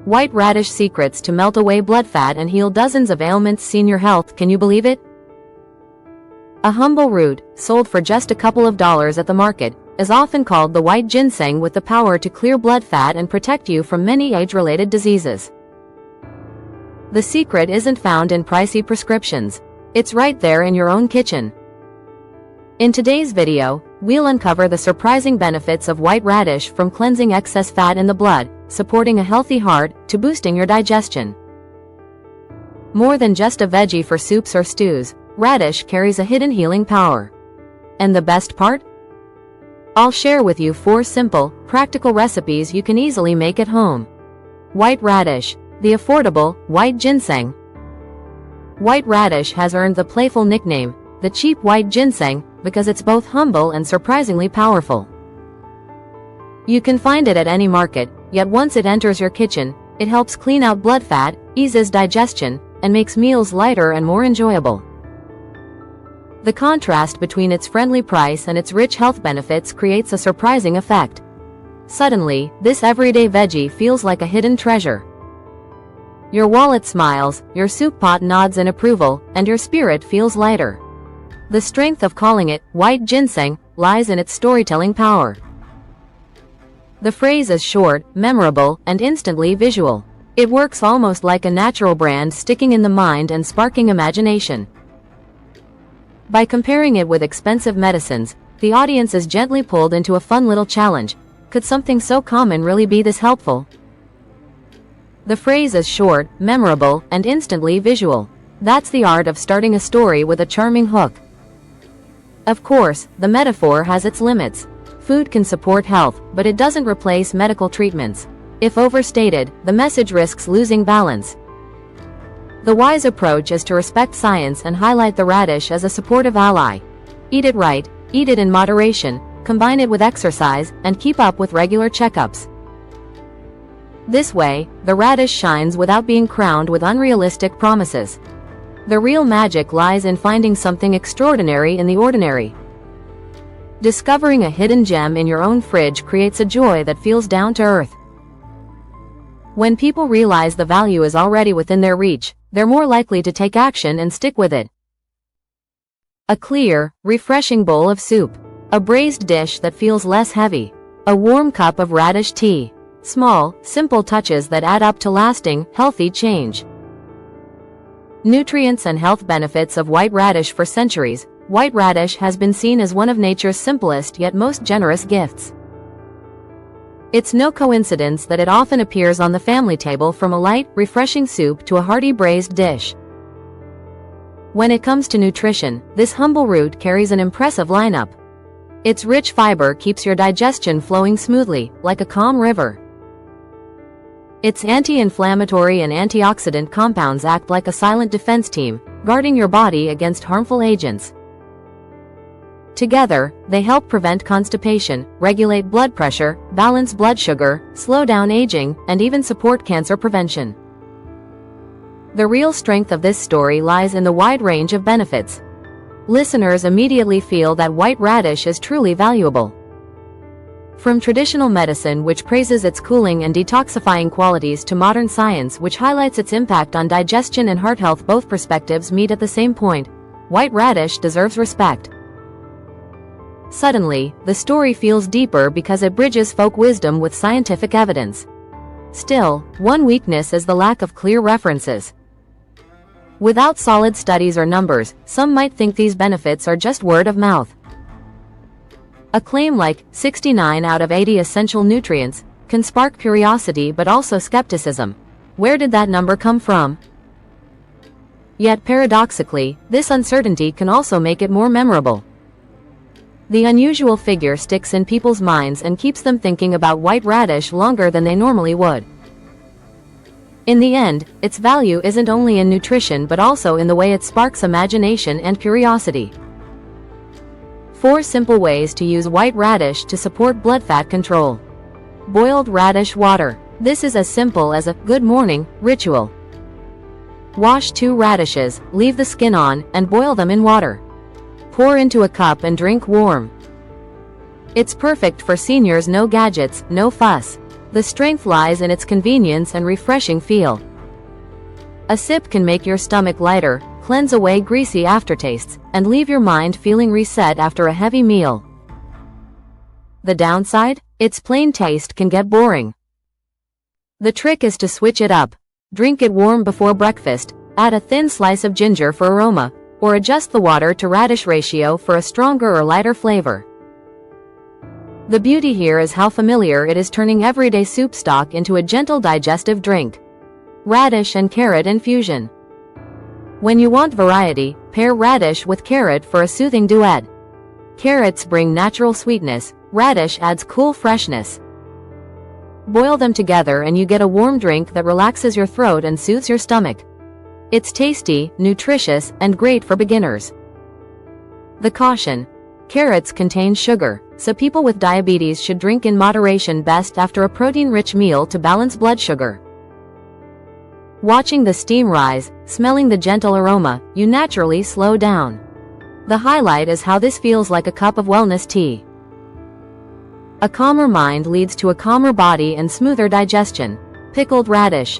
White radish secrets to melt away blood fat and heal dozens of ailments. Senior health, can you believe it? A humble root, sold for just a couple of dollars at the market, is often called the white ginseng, with the power to clear blood fat and protect you from many age-related diseases. The secret isn't found in pricey prescriptions. It's right there in your own kitchen. In today's video, we'll uncover the surprising benefits of white radish, from cleansing excess fat in the blood, supporting a healthy heart, to boosting your digestion. More than just a veggie for soups or stews, radish carries a hidden healing power. And the best part? I'll share with you 4 simple, practical recipes you can easily make at home. White radish, the affordable white ginseng. White radish has earned the playful nickname, the cheap white ginseng, because it's both humble and surprisingly powerful. You can find it at any market, yet once it enters your kitchen, it helps clean out blood fat, eases digestion, and makes meals lighter and more enjoyable. The contrast between its friendly price and its rich health benefits creates a surprising effect. Suddenly, this everyday veggie feels like a hidden treasure. Your wallet smiles, your soup pot nods in approval, and your spirit feels lighter. The strength of calling it white ginseng lies in its storytelling power. The phrase is short, memorable, and instantly visual. It works almost like a natural brand, sticking in the mind and sparking imagination. By comparing it with expensive medicines, the audience is gently pulled into a fun little challenge. Could something so common really be this helpful? The phrase is short, memorable, and instantly visual. That's the art of starting a story with a charming hook. Of course, the metaphor has its limits. Food can support health, but it doesn't replace medical treatments. If overstated, the message risks losing balance. The wise approach is to respect science and highlight the radish as a supportive ally. Eat it right, eat it in moderation, combine it with exercise, and keep up with regular checkups. This way, the radish shines without being crowned with unrealistic promises. The real magic lies in finding something extraordinary in the ordinary. Discovering a hidden gem in your own fridge creates a joy that feels down to earth. When people realize the value is already within their reach, they're more likely to take action and stick with it. A clear, refreshing bowl of soup. A braised dish that feels less heavy. A warm cup of radish tea. Small, simple touches that add up to lasting, healthy change. Nutrients and health benefits of white radish. For centuries, white radish has been seen as one of nature's simplest yet most generous gifts. It's no coincidence that it often appears on the family table, from a light, refreshing soup to a hearty braised dish. When it comes to nutrition, this humble root carries an impressive lineup. Its rich fiber keeps your digestion flowing smoothly, like a calm river. Its anti-inflammatory and antioxidant compounds act like a silent defense team, guarding your body against harmful agents. Together, they help prevent constipation, regulate blood pressure, balance blood sugar, slow down aging, and even support cancer prevention. The real strength of this story lies in the wide range of benefits. Listeners immediately feel that white radish is truly valuable. From traditional medicine, which praises its cooling and detoxifying qualities, to modern science, which highlights its impact on digestion and heart health, both perspectives meet at the same point. White radish deserves respect. Suddenly, the story feels deeper because it bridges folk wisdom with scientific evidence. Still, one weakness is the lack of clear references. Without solid studies or numbers, some might think these benefits are just word of mouth. A claim like 69 out of 80 essential nutrients can spark curiosity but also skepticism. Where did that number come from? Yet paradoxically, this uncertainty can also make it more memorable. The unusual figure sticks in people's minds and keeps them thinking about white radish longer than they normally would. In the end, its value isn't only in nutrition but also in the way it sparks imagination and curiosity. 4 simple ways to use white radish to support blood fat control. Boiled radish water. This is as simple as a good morning ritual. Wash 2 radishes, leave the skin on, and boil them in water. Pour into a cup and drink warm. It's perfect for seniors. No gadgets, no fuss. The strength lies in its convenience and refreshing feel. A sip can make your stomach lighter, cleanse away greasy aftertastes, and leave your mind feeling reset after a heavy meal. The downside? Its plain taste can get boring. The trick is to switch it up. Drink it warm before breakfast, add a thin slice of ginger for aroma, or adjust the water to radish ratio for a stronger or lighter flavor. The beauty here is how familiar it is, turning everyday soup stock into a gentle digestive drink. Radish and carrot infusion. When you want variety, pair radish with carrot for a soothing duet. Carrots bring natural sweetness, radish adds cool freshness. Boil them together and you get a warm drink that relaxes your throat and soothes your stomach. It's tasty, nutritious, and great for beginners. The caution: carrots contain sugar, so people with diabetes should drink in moderation, best after a protein-rich meal to balance blood sugar. Watching the steam rise, smelling the gentle aroma, you naturally slow down. The highlight is how this feels like a cup of wellness tea. A calmer mind leads to a calmer body and smoother digestion. Pickled radish.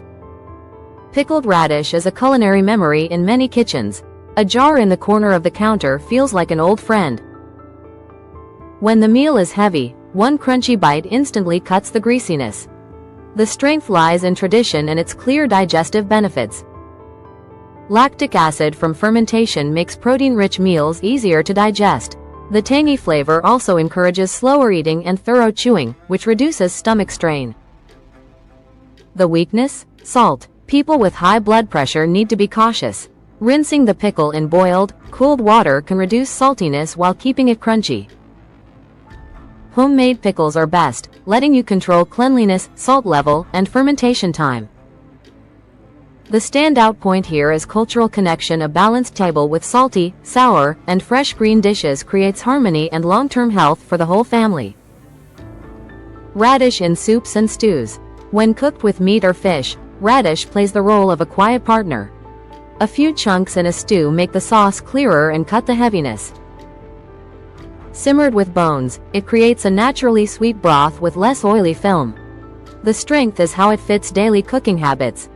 Pickled radish is a culinary memory in many kitchens. A jar in the corner of the counter feels like an old friend. When the meal is heavy, one crunchy bite instantly cuts the greasiness. The strength lies in tradition and its clear digestive benefits. Lactic acid from fermentation makes protein-rich meals easier to digest. The tangy flavor also encourages slower eating and thorough chewing, which reduces stomach strain. The weakness? Salt. People with high blood pressure need to be cautious. Rinsing the pickle in boiled, cooled water can reduce saltiness while keeping it crunchy. Homemade pickles are best, letting you control cleanliness, salt level, and fermentation time. The standout point here is cultural connection. A balanced table with salty, sour, and fresh green dishes creates harmony and long-term health for the whole family. Radish in soups and stews. When cooked with meat or fish, radish plays the role of a quiet partner. A few chunks in a stew make the sauce clearer and cut the heaviness. Simmered with bones, it creates a naturally sweet broth with less oily film. The strength is how it fits daily cooking habits.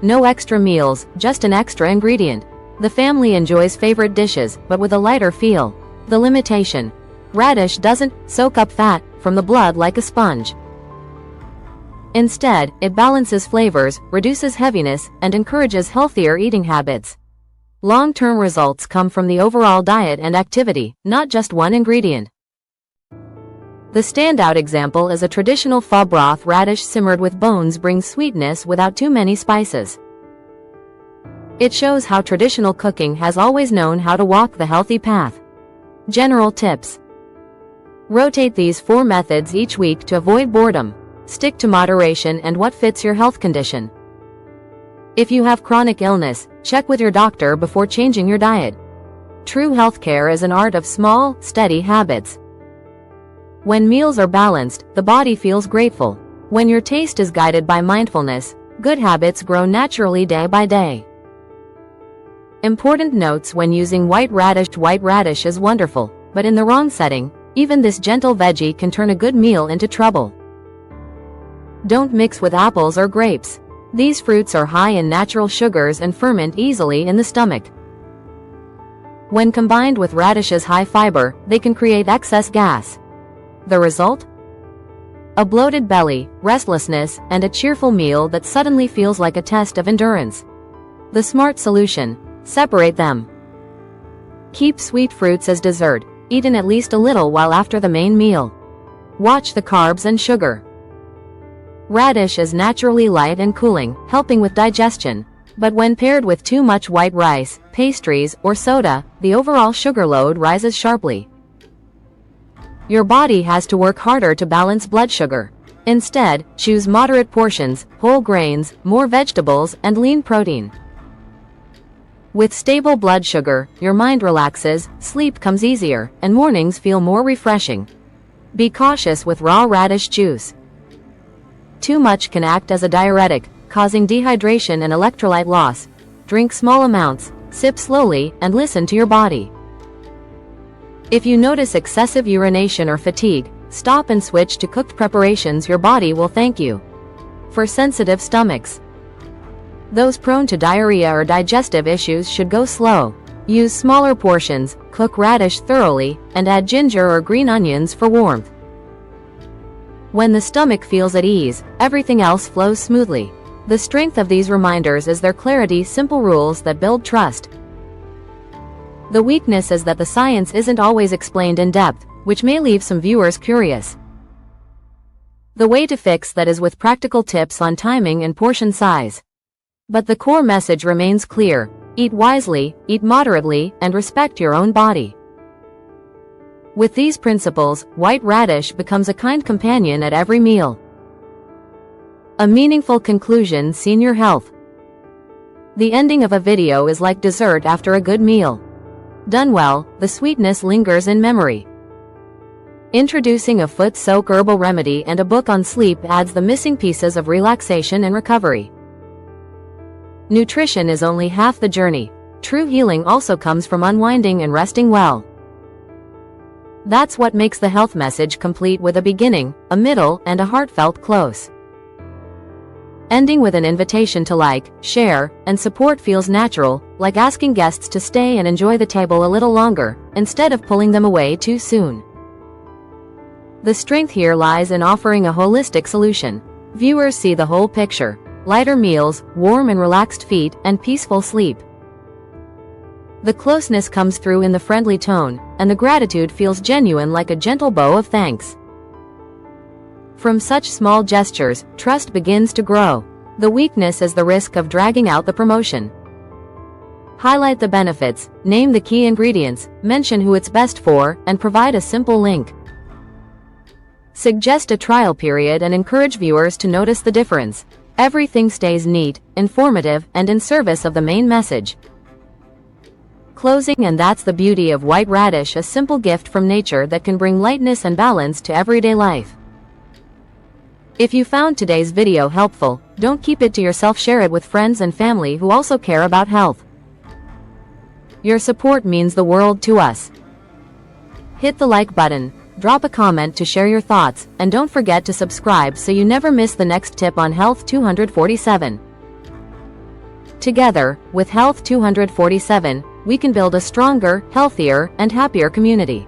No extra meals, just an extra ingredient. The family enjoys favorite dishes, but with a lighter feel. The limitation: radish doesn't soak up fat from the blood like a sponge. Instead, it balances flavors, reduces heaviness, and encourages healthier eating habits. Long-term results come from the overall diet and activity, not just one ingredient. The standout example is a traditional pho broth. Radish simmered with bones brings sweetness without too many spices. It shows how traditional cooking has always known how to walk the healthy path. General tips: rotate these 4 methods each week to avoid boredom. Stick to moderation and what fits your health condition. If you have chronic illness, check with your doctor before changing your diet. True healthcare is an art of small, steady habits. When meals are balanced, the body feels grateful. When your taste is guided by mindfulness, good habits grow naturally day by day. Important notes when using white radish. White radish is wonderful, but in the wrong setting, even this gentle veggie can turn a good meal into trouble. Don't mix with apples or grapes. These fruits are high in natural sugars and ferment easily in the stomach. When combined with radish's high fiber, they can create excess gas. The result? A bloated belly, restlessness, and a cheerful meal that suddenly feels like a test of endurance. The smart solution: separate them. Keep sweet fruits as dessert, eaten at least a little while after the main meal. Watch the carbs and sugar. Radish is naturally light and cooling, helping with digestion. But when paired with too much white rice, pastries, or soda, the overall sugar load rises sharply. Your body has to work harder to balance blood sugar. Instead, choose moderate portions, whole grains, more vegetables, and lean protein. With stable blood sugar, your mind relaxes, sleep comes easier, and mornings feel more refreshing. Be cautious with raw radish juice. Too much can act as a diuretic, causing dehydration and electrolyte loss. Drink small amounts, sip slowly, and listen to your body. If you notice excessive urination or fatigue, stop and switch to cooked preparations. Your body will thank you. For sensitive stomachs, those prone to diarrhea or digestive issues should go slow. Use smaller portions, cook radish thoroughly, and add ginger or green onions for warmth. When the stomach feels at ease, everything else flows smoothly. The strength of these reminders is their clarity, simple rules that build trust. The weakness is that the science isn't always explained in depth, which may leave some viewers curious. The way to fix that is with practical tips on timing and portion size. But the core message remains clear: eat wisely, eat moderately, and respect your own body. With these principles, white radish becomes a kind companion at every meal. A meaningful conclusion: senior health. The ending of a video is like dessert after a good meal. Done well, the sweetness lingers in memory. Introducing a foot soak herbal remedy and a book on sleep adds the missing pieces of relaxation and recovery. Nutrition is only half the journey. True healing also comes from unwinding and resting well. That's what makes the health message complete, with a beginning, a middle, and a heartfelt close. Ending with an invitation to like, share, and support feels natural, like asking guests to stay and enjoy the table a little longer, instead of pulling them away too soon. The strength here lies in offering a holistic solution. Viewers see the whole picture: lighter meals, warm and relaxed feet, and peaceful sleep. The closeness comes through in the friendly tone, and the gratitude feels genuine, like a gentle bow of thanks. From such small gestures, trust begins to grow. The weakness is the risk of dragging out the promotion. Highlight the benefits, name the key ingredients, mention who it's best for, and provide a simple link. Suggest a trial period and encourage viewers to notice the difference. Everything stays neat, informative, and in service of the main message. Closing, and that's the beauty of white radish, a simple gift from nature that can bring lightness and balance to everyday life. If you found today's video helpful, don't keep it to yourself, share it with friends and family who also care about health. Your support means the world to us. Hit the like button, drop a comment to share your thoughts, and don't forget to subscribe so you never miss the next tip on Health 247. Together, with Health 247, we can build a stronger, healthier, and happier community.